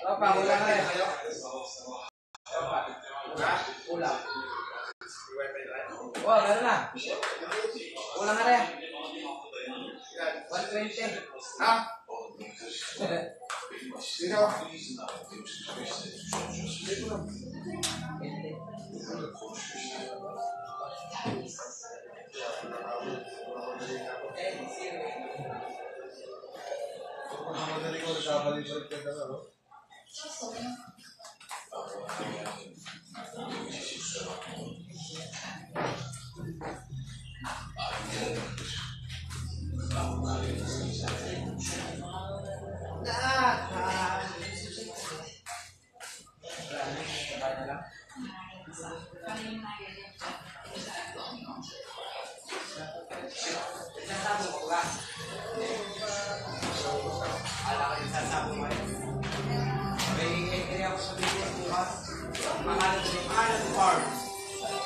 Apa, ulang na yan. Ulang. Oh, gano'n na. Ulang na yan. 120. Ha? Sino?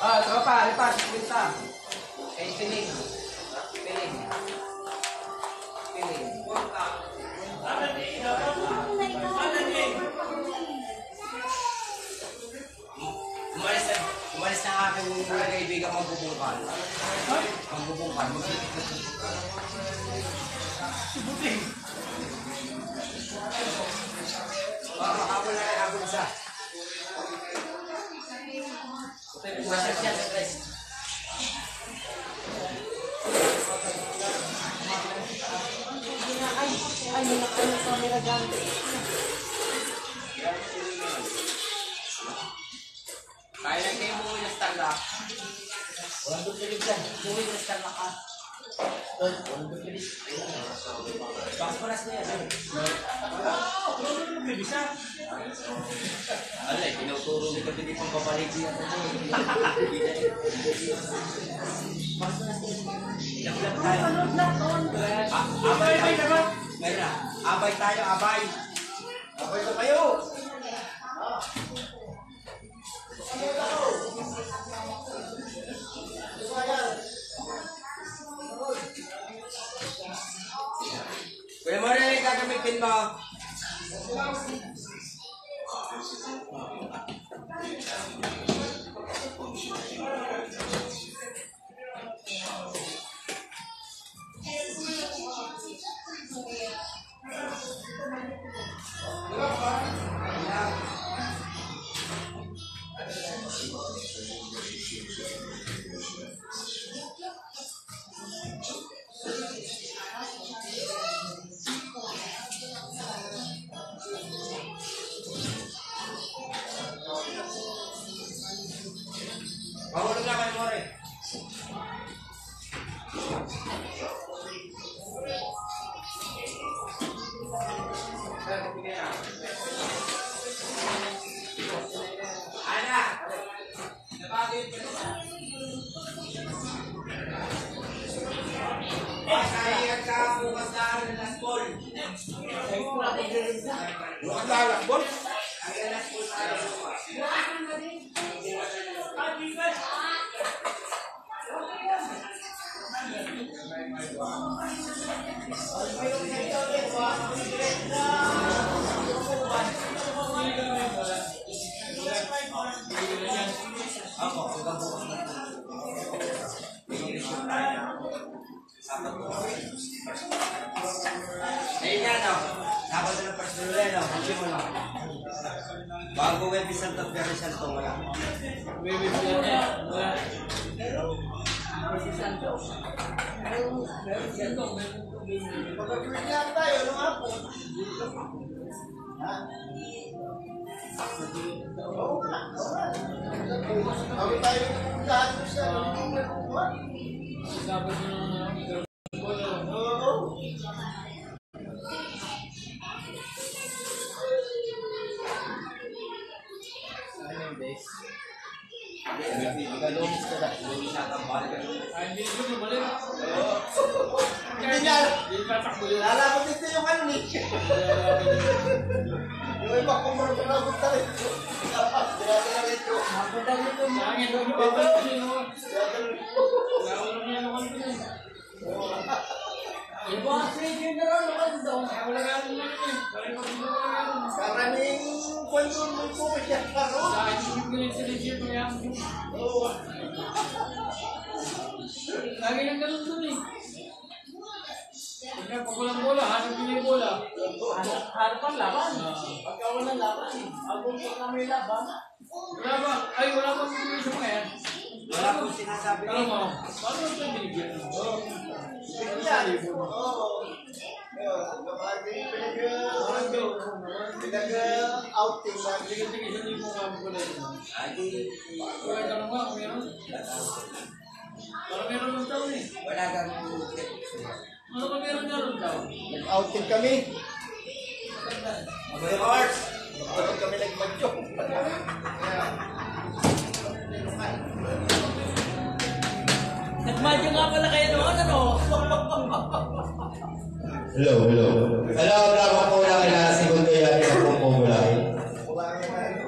Ah, tropa, lipat, pinta. Piling. Piling. Piling. Umalis na aking kaibigan magbubungkal. Magbubungkal. Subutin. Habol na rin, habol isa. Masas siya sa tres. Ay, may nakano sa camera dyan. Kaya lang kayo umuwi na Starlock. Walang dupilig dyan. Umuwi na Starlock ka. Walang dupilig. Pamparas na yan. Walang dupilig siya. Alay, tinuturo ni Kapiti pang babalik siya. Ilang tayo. Abay tayo. Abay tayo, abay. Abay na kayo. Kuya mo rin yung gagamitin mo. Mahulog na kayo, More. Ana! Napagin ka na. Masaya ka bukas na ang laspol. Bukas na ang laspol? Ang laspol tayo. Ayun nga, no? Dapat na personal, no? Hindi mo, no? Bago webisal to, pero isang to, wala. Webisal to, wala. Webisal to. Pagkakulit lang tayo, ano nga po? Ha? Oo nga, oo nga. Bago tayo lahat mo siya, hindi mo nakuha. Dapat mo naman oo. Galong ka na. Hindi ko balik. Hindi niya. Lalabot dito yung ano ni. Yung iba kumurong ka na punta rin. Sinata na rin ko. Punta rin ko. Lagi nang ganun dun eh. Pag walang bola, hanap din yung bola. Harap ang laban. Pagka walang laban, abong pag kami laban. Wala ba? Ay, wala bang bibigyan sa mga yan? Wala pong sinasabi. Alam mo, paano ito yung binigyan? Pinag-outing lang. Sige, isang libo nga mo pala yun. Wala ka lang ba? Kung meron? Parang meron ng taon eh. Wala kang Ano ka meron nga ng taon? Nag-outing kami. Aboy Horse. Bakit kami nag-magyo? Nagmadyo nga pala kayo noon, ano? Hello. Hello, bravo po lang na segundo yan sa pumumulay. Wala nga na ano.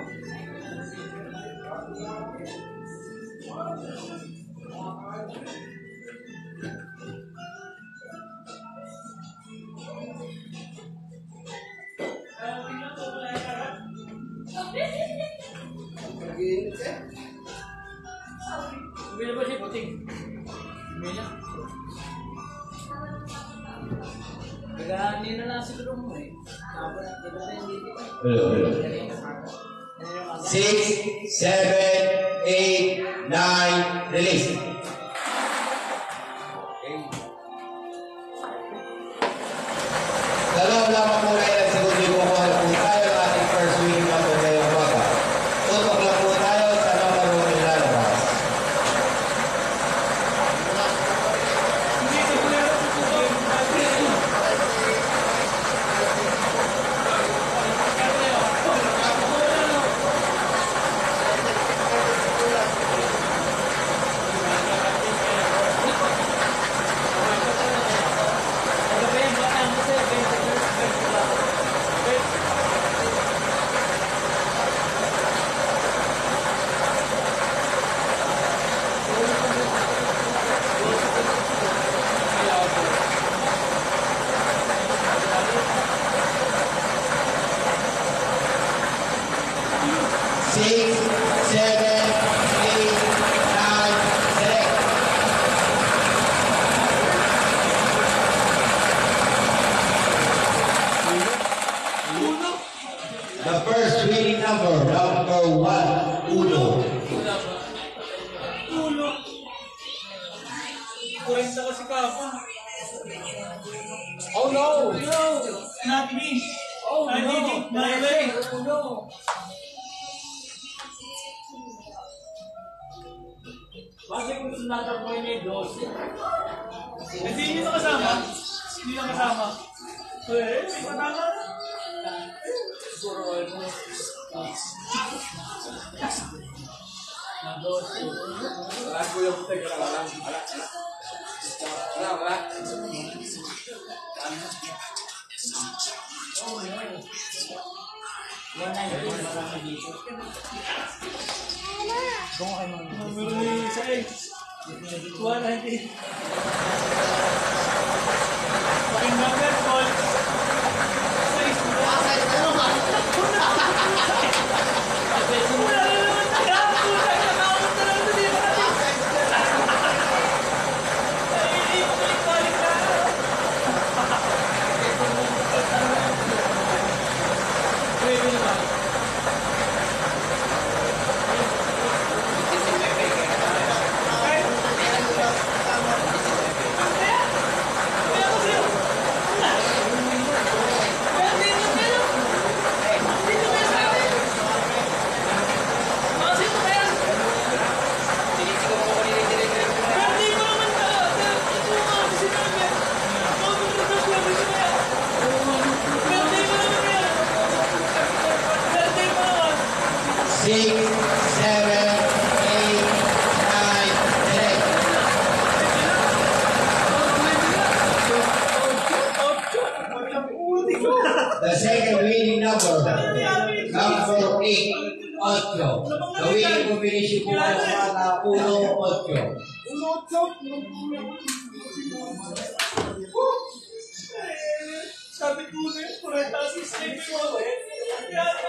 Nag-iinit eh. Bumili ba siya puting? Bumili na. Nagahani na lang siguro mo eh. Iba na yung dito. Hello. 6, 7, 8, 9, release. Dalawang lamang po na ilang segundo yung kukuha na po tayo ng ating first winning number ngayong umaga. Tutok lang po tayo sa number 1 nilalabas. Hindi, ito ko meron ko ito. Six, 7, 8, 9, select. The first winning number 1, Uno. Ulo. 40 kasi kapon. Oh no! No! Not me. Oh I did it my way. Oh no! Bakit kung sunatan mo yun yung 12? Hindi nyo nakasama. Hindi nyo nakasama. Eh, may patama. Siguro ano? Na 12. Wala ko yung puti ka lang. Wala. Oh no! 119 marami dito. Kung kayo mga Numero ni isa eh. 190. Pakinggan ka, Paul. Wala na naman tayo. Puta, nakakot na lang doon. Ay, balik-balik ka. Pwede naman. Six, 7, 8, 9, select. The second winning number 8, 8. The winning combination po ay mga 1, 8. Sabi ko na yun, 40 assist mo eh. Yan.